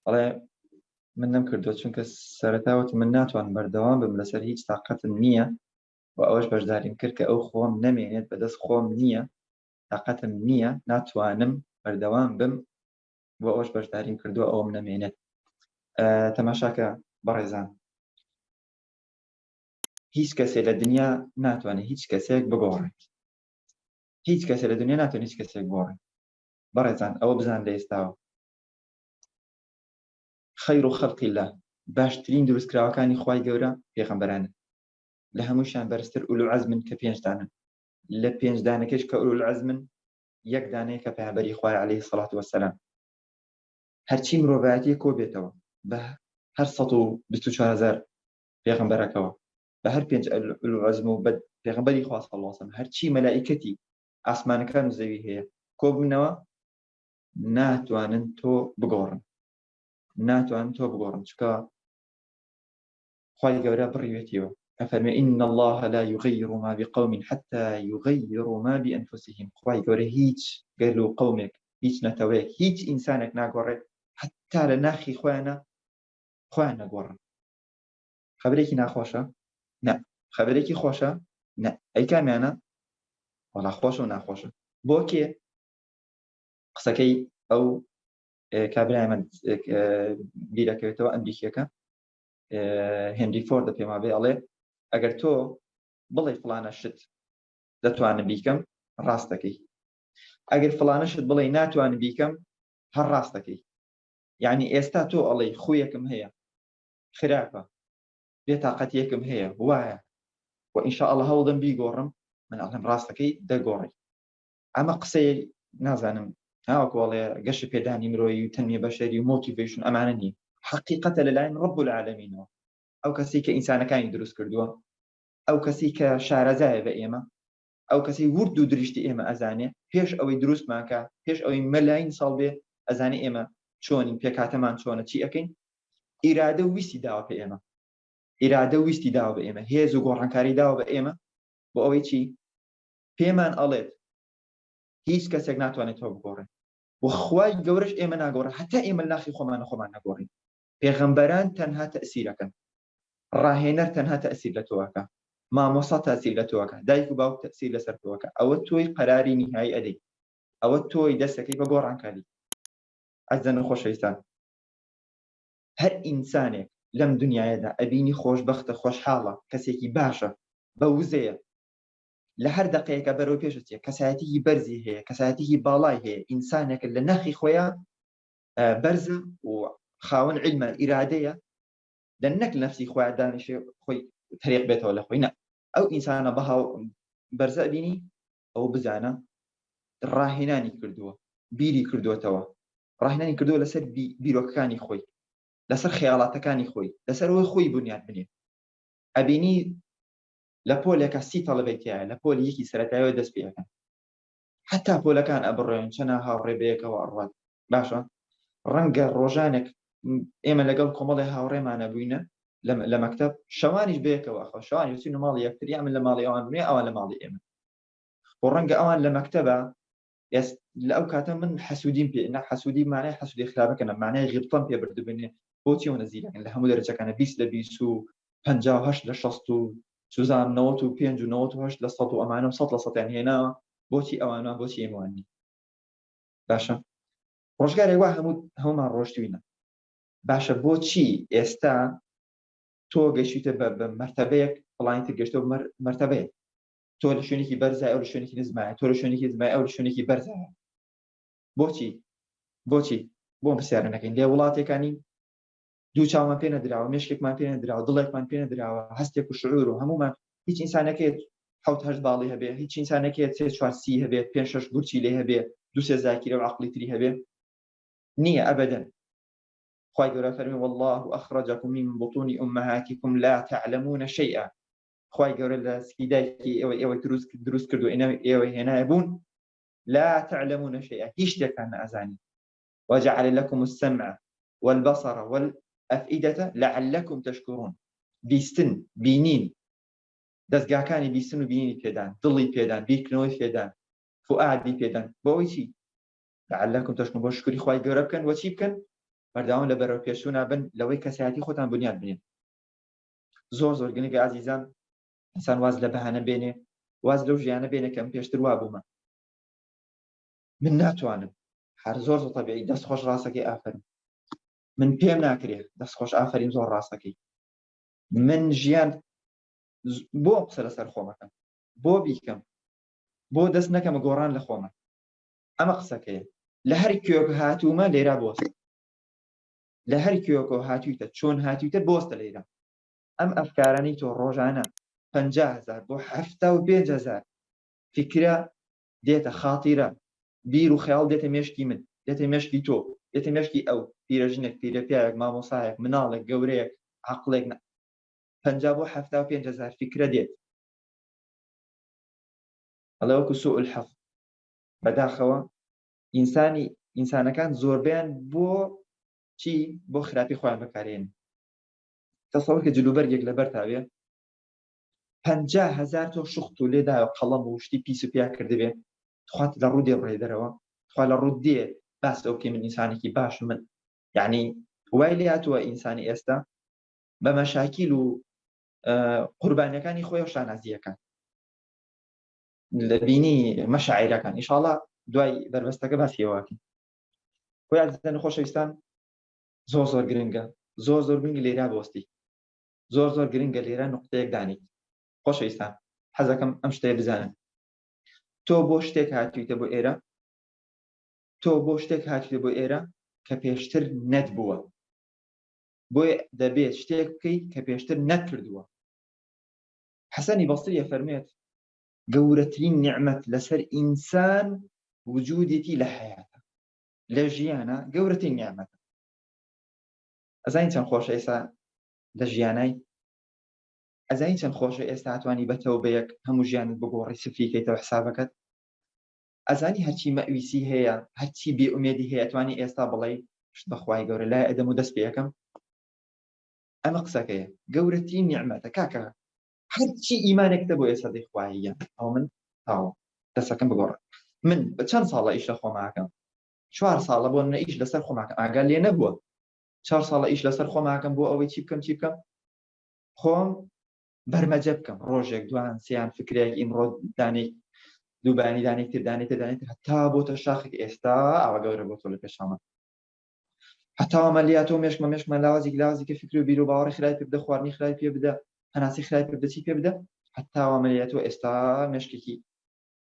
ئەڵێ من نەمکردووە چونکە سەرەتاوت من ناتوان بەردەوام بم لەسەر هیچ تااقەتم نییە و ئەوەش بەشداریم کرد کە ئەو خۆم نەمێنێت بەدەست خۆم نییە، تااقەتم نییە، ناتوانم بەردەوام بم بۆ ئەوەش بەشداریم کردووە ئەوم نەمێنێت. تەماشاکە بەڕێزان، هیچ کەسێ لە دنیا ناتوانێت هیچ کەسێک بگۆڕێت. هیچ کەسێ لە دنیا ناتوانێت هیچ کەسێک بگۆڕێت. بەڕێزان ئەوە بزان لە ئێستاوە خەیر و خەڵقی الله، باشترین دروستکراوەکانی خوای گەورە پێغەمبەرانن، لە هەمووشیان بەرزتر ئولو عەزمن کە 5 دانن، لە 5 دانەکەش کە ئولو عەزمن یەک دانەیە کە پێغەمبەری خوای عەلەیهی سەڵات وەسەلام. هەرچی مرۆڤایەتی کۆ بێتەوە بە هەر 124,000 پێغەمبەرەکەوە، بە هەر 5 ئولو عەزم و بە پێغەمبەری خوا صلی الله علیه وسلم، هەرچی مەلائیکەتی ئاسمانەکان و زەوی هەیە کۆ ببنەوە، ناتوانن تۆ بگۆڕن، ناتوانن تۆ بگۆڕن، چکە خوای گەورە بڕیوێتیەوە ئەفەرمێ إن الله لا يغير ما بقوم حتى يغيروا ما بأنفسهم. خوای گەورە هیچ گەل و قومێک، هیچ نەتەوەیەک، هیچ ئینسانێک ناگۆڕێت حتا لە ناخی خۆیانە خۆیان نەگۆڕن. خەبرێکی ناخۆشە؟ نە. خەبرێکی خۆشە؟ نە. ئەی کامیانە؟ وەڵا خۆشە و ناخۆشە. بۆ کێ؟ قسەکەی ئەو کابرای من بیرەکەوێتەوە ئەمریکیەکە هێنری فۆردە پێما بێ، ئەڵێ ئەگەر تۆ بڵێ فڵانە شت دەتوانم بیکەم ڕاستەکەی، ئەگەر فڵانە شت بڵێ ناتوانم بیکەم هەر ڕاستەکەی. یعنی ئێستا تۆ ئەڵێ خویەکم هەیە خراپە، بێتاقەتیەکم هەیە وایە و ئینشاءالله هەوڵدەم بیگۆڕم، من ئەڵێم ڕاستەکەی دەگۆڕی. ئەمە قسەی نازانم هاوکۆڵێ گەشە پێدانی مرۆیی و تەنمی بەشەری و موتیڤیشن ئەمانە نیە، حقیقەتە لەلایەن ڕەب العالەمینەوە. ئەو کەسی کە ئینسانەکانی دروست کردووە، ئەو کەسی کە شارەزایە بە ئێمە، ئەو کەسی ورد و دریشتی ئێمە ئەزانێ، پێش ئەوەی دروستمانکە، پێش ئەوەی مەلاین ساڵ بێ ئەزانێ ئێمە چۆنین، پێکاتەمان چۆنە، چی ئەەکەین. ئیرادە و ویستی داوە پێ ئێمە، ئیرادە و ویستی داوە بە ئێمە، هێز و گۆڕانکاری داوە بە ئێمە بۆ ئەوەی چی پێمان ئەڵێت هیچ کەسێک ناتوانێت تۆ بگۆڕێت. و خوای گەورەش ئێمە ناگۆڕێ، هەتا ئێمە ناخی خۆمان نەگۆڕین. پێغەمبەران تەنها تەئسیرەکەن، ڕاهێنەر تەنها تەئسیر لە تۆوەکە، مامۆستا تەئسیر لە تۆوەکە، دایک و باوک تەئسیر لەسەر تۆوەکە. ئەوە تۆی قەراری نیهایی ئەدەی، ئەوە تۆی دەستەکەی بە گۆڕانکاری. ئەزەن و خۆشەویستان، هەر ئینسانێک لەم دنیاەدا ئەبینی خۆشبەختە، خۆشحاڵە، کەسێکی باشە، بە وزەیە، لە هەر دقەیەکە بەرەو پێشەچێت، کەسایەتێکی بەرزی هەیە، کەسایەتێکی باڵای هەیە، ئینسانێکە لە ناخی خۆیان بەرزە و خاوەن علمە، ئیرادەیە، لە نەک نەفسی خۆیان دانیشێ خۆی تەریق بێتەوە لە خۆی، نە، ئەو ئینسانە بەهاو بەرزە بینی، ئەو بزانە ڕاهێنانی کردووە، بیری کردوێتەوە، ڕاهێنانی کردووە لەسەر بیرۆکەکانی خۆی، لەسەر خەیاڵاتەکانی خۆی، لەسەر ئەوەی خۆی بنیاد بنێ. ئەبینی لە پۆلێکە 30 تەڵەبەی تایە، لە پۆلی یەکی سەرەتاییەوە دەست پێ ئەەکەن، حتا پۆلەکان ئەبڕێن چەنە هاوڕێ بەیەکەوە ئەڕوات. باشە، ڕەنگە ڕۆژانێک ئێمە لەگەڵ کۆمەڵی هاوڕێمانە بووینە لە مەکتەب، شەوانیش بەیەکەوە ئەخۆ، شەوانی چین و ماڵی یەکتر، یا من لە ماڵی ئەوان بنێ، ئەوان لە ماڵی ئێمە، بۆ ڕەنگە ئەوان لە مەکتەبە. لە ئەو کاتە من حەسوودیم پێ، نە حەسوودی مانای حەسوودی خراپەکەنە، مانای غیبتەم پێ بردبنێ. بۆچی ئەوە نەزیرەکەن لە هەموو دەرەجەکانە 20 لە 20 و 58 لە 60 و 95 و 98 لە 100 و ئەمانە 100 لە 100یان هێناوە. بۆچی ئەوانە، بۆچی ئێمەوانی؟ باشە، ڕۆژگارێک وا هەمومان ڕۆشتوینە. باشە، بۆچی ئێستا تۆ گەشتیتە بە مەرتەبەیەک، فڵانی تر گەشتەوە مەرتەبەیەک، تۆ لە شوێنێکی بەرزای، ئەو لە شوێنێکی نزمایە، تۆ لە شوێنێکی نزمایە، ئەو لە شوێنێکی بەرزایە. بۆچی بۆ پرسیارە نەکەین؟ لێ وڵاتێکانی دوو چاومان پێ نەدراوە، مێشکێکمان پێ نەدراوە، دڵێکمان پێ نەدراوە، هەستێک و شعور و هەمومان، هیچ ئینسانەکەیت 7-8 باڵی هەبێ، هیچ ئینسانەکەیت 3-4 سی هەبێ، 5-6 گورچی لێ هەبێ، 2-3 زاکیرە و عەقڵی تری هەبێ، نییە ئەبەدەن. خوای گەورە فەرمێ والله أخرجكم من بطون أمهاتكم لا تعلمون شيئا. خوای گەورە لە سکیدایکی ئێوە دروست کردو، ئێوە هێنایە بوون، لا تعلمون شيئا، هیچ شتێکان نەئەزانی. وجعل لكم السمع والبصر والأفئدة لعلكم تشكرون. بیستن، بینین، دەستگاکانی بیستن و بینینی پێدان، دڵی پێدان، بیرکردنەوەی پێدان، فؤادی پێدان، بۆ ئەوەی چی؟ لعلكم تشكرون، بۆ شکری خوای گەورە بکەن و چی بکەن؟ بەردەوام لە بەرەو پێشوو نابن لەوەی کەسایەتی خۆتان بنیاد بنێن. زۆر گرنگە ئازیزان ئینسان واز لە بەهانە بێنێ، واز لەو ژیانە بێنێ کەم پێشتر وا بوومە من ناتوانم، هەر زۆر تەبیعی دەستخۆش ڕاستەکەی ئافرین، من پێم ناکرێت دەستخۆش ئافرین زۆر ڕاستەکەی، من ژیان بۆ قسە لەسەر خۆمەکەم، بۆ بیکەم، بۆ دەست نەکەمە گۆڕان لە خۆمە. ئەمە قسەکەیە لە هەر کوێک هاتوومە لێرە بۆست، لە هەر کوێکۆ هاتوویتە چۆن هاتوویتە بۆستە لێرە. ئەم ئەفکارانی تۆ ڕۆژانە 50,000 بۆ 75,000 فکرە دێتە خاتیرە، بیر و خەیاڵ دێتە مێشکی من، دێتە مێشکی تۆ، دێتە مێشکی ئەو پیرەژنێک، پیرەپیاوێک، مامۆسایەک، مناڵێک، گەورەیەک، عەقڵێک 50 بۆ 75,000 فکرە دێت. ئەڵێ وەکو سوء الحظ بەداخەوە ئینسانەکان زۆربیان بۆ چی؟ بۆ خراپی خۆیان بەکارێنن. تەسەووەر کە جلوبەرگێک لەبەر تاوێ 50,000 تۆ شوخت و لێداوە قەڵەم و شتی پیس و پیا کردبێ، خوات لە ڕوو دێ بڕێ دەرەوە، خوا لە ڕوو دێ باس ئەو بکەی من ئینسانێکی باش من یعنی وای لێ هاتووە ئینسانی ئێستا بە مەشاکیل و قوربانیەکانی خۆی و شانازیەکان لە بینی مەشاعیرەکان. ئینشاڵڵا دوای دەربەستەکە باسیەوەکەین. خۆی عەزیزان و خۆشەویستان زۆر گرنگە، زۆر گرنگە لێرە بۆستی، زۆر گرنگە لێرە نوقتەیەک دانیت. خۆشەویستان حەزەکەم ئەم شتەیە بزانن، تۆ بۆ شتێک هاتوویتە بۆ ئێرە، تۆ بۆ شتێک هاتوویتە بۆ ئێرە کە پێشتر نەتبووە، بۆیە دەبێت شتێک بکەیت کە پێشتر نەکردووە. حەسەنی بەسریە فەرمێت گەورەترین نیعمەت لەسەر ئینسان وجودێتی لە حەیاتە، لە ژیانە گەورەترین نیعمەتە. ئەزانین چەند خۆشە ئێستا لە ژیانای، ئەزانین چەند خۆشە ئێستا هاتوانی بە تەوبەیەک هەموو ژیانت بگۆڕی سفریکەیتەوە حسابەکەت. ئەزانی هەرچی مەویسی هەیە، هەرچی بێئومێدی هەیە توانی ئێستا بڵێ شت بەخوای گەورە لای ئەدەم و دەست پێ یەکەم. ئەمە قسەکەیە گەورەترین نیعمەتە. کاکە هەرچی ئیمانێکتە بۆ ئێستا دەی خواییە ئەو من تاوە دەستەکەم بگۆڕە. من بە چەند ساڵە ئیش لە خۆماکەم، 4 ساڵە بۆ منە ئیش لەسەر خۆماکەم، ئاگال لێ نەبووە 4 ساڵە ئیش لەسەر خۆماکەم بۆ ئەوەی چی بکەم خۆم بەرمەجە بکەم، ڕۆژێک دوان سیان فکرێک ئیمڕۆ دانێک دووبانی دانێک تر هەتا بۆتە شاخێک ئێستا ئاوا گەورە بۆ تۆ لە پێشامە، هەتا ئەمەلیاتۆ مێشمە لاوازێک فکر و بیر و باوەڕی خرای پێ بدە، خواردنی خرای پێ بدە، هەناسی خرای پێ بدە، چی پێ بدە، هەتا ئەمەلیاتۆ ئێستا مێشکێکی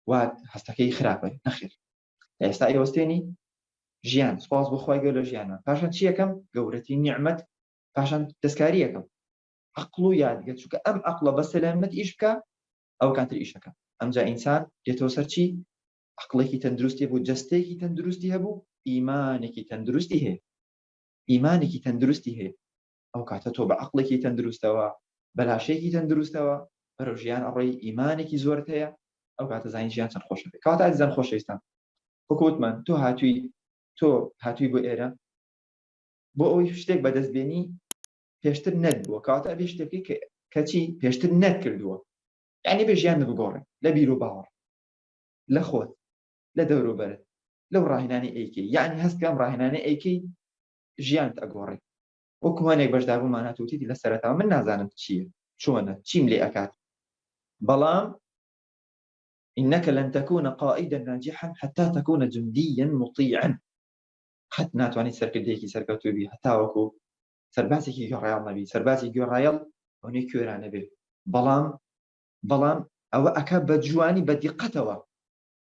وات هەستەکەی خراپە. نەخێر ئێستا ئێوەستێنی ژیان سپاس بۆ خوای گەورە لە ژیانە، پاشان چی یەکەم گەورەترین نیعمەت، پاشان دەستکاری یەکەم عەقڵ و یادگەر، چونکە ئەم عەقڵە بە سەلامەت ئیش بکە ئەو کاتر ئیشەکە. ئەمجا ئینسان دێتەوە سەر چی؟ عەقڵێکی تەندروستی هەبوو، جەستەیەکی تەندروستی هەبوو، ئیمانێکی تەندروستی هەیە، ئیمانێکی تەندروستی هەیە. ئەو کاتە تۆ بە عەقڵێکی تەندروستەوە بەلاشەیەکی تەندروستەوە بەرەو ژیان ئەڕۆی، ئیمانێکی زۆرت هەیە، ئەو کاتە زانی ژیان چەند خۆشە بێت. کەواتە ئازیزان خۆشەویستان وەکووتمان تۆ هاتووی بۆ ئێرە بۆ ئەوەی شتێک بەدەستبێنی پێشتر نەتبووە، کەواتە ئەبێ شتێکی کەچی پێشتر نەتکردووە، یعنی بێ ژیان بگۆڕێ لە بیر و باوەڕ، لە خۆت، لە دەوروبەرت، لەو ڕاهێنانی ئەیکەی، یعنی هەستکەم ڕاهێنانی ئەیکەی ژیانت ئەگۆڕێ. وەکو هەنێک بەشداربوومان هاتووتیتی لە سەرەتاوە من نازانم چییە چۆنە چیم لێ ئەکات، بەڵام إنك لن تكون قائدا ناجحا حتى تكون جنديا مطيعا. قەت ناتوانیت سەرکردەیەکی سەرکەوتوو بی هەتا وەکو سەربازێکی گوێڕایەڵ نەبی. سەربازی گوێڕایەڵ ئەوەی کوێرانە بێ، بەڵام ئەوە ئەکا بە جوانی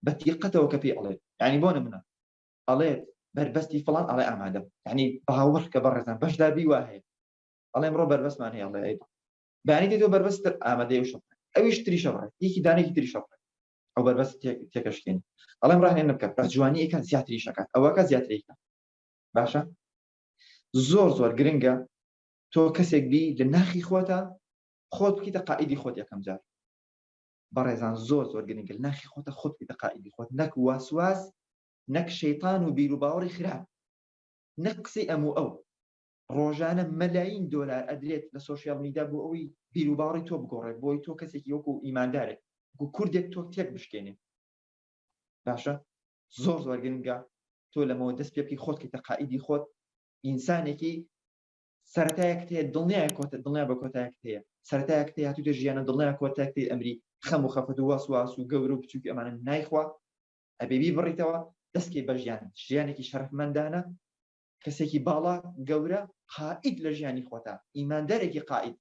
بە دیقەتەوە کە پێی ئەڵێت، یعنی بۆ نمونە ئەڵێت بەربەستی فڵان ئەڵێ ئامادەم، یعنی باوەڕ کە بەڕێزان بەشداربی وا هەیە، ئەڵێ ئەمڕۆ بەربەسمان هەیە، ئەڵێ بەیانی تۆ بەربەستتر ئامادەیە و شەڕ ئەویش تریشە بڕێت، یەکی دانێکی تریشە بڕێت، ئەو بەربەست تێکەشکێنی، ئەڵێم ڕاهێنە بکات بە جوانی ئەکات زیاتریش ئەکات، ئەوەکە زیاتریکە. باشە زۆر گرنگە تۆ کەسێک بی لە ناخی خۆتە خۆت بکەیتە قائیدی خۆت یەکەم جار. بەڕێزان زۆر گرنگە لە ناخی خۆتە خۆت بکەیتە قائیدی خۆت، نەک واسواس، نەک شەیطان و بیر و باوەڕی خراپ، نەک قسەی ئەم و ئەو. ڕۆژانە مەلاین دۆلار ئەدرێت لە سۆشیال میدیا بۆ ئەوەی بیر و باوەڕی تۆ بگۆڕێت، بۆی تۆ کەسێکی وەکو ئیماندارێک وەکو کوردێک تۆ تێک بشکێنێ. باشە زۆر گرنگە تۆ لەمەوە دەست پێ بکەی خۆت بکەیتە قائیدی خۆت، ئینسانێکی سەرەتایەک هەیە دڵنیایە کۆتە دڵنیا بە کۆتایەک هەیە سەرەتایەک هەیە هاتووتە ژیانە دڵنیایە کۆتایەک ئەمری خەم و خەفەت و وەسواس و گەورە و بچووکی ئەمانە نایخوا ئەبێ بڕیتەوە دەستکەی بە ژیانێکی شەرەفمەندانە کەسێکی باڵا گەورە قائید لە ژیانی خۆتە ئیماندارێکی قائید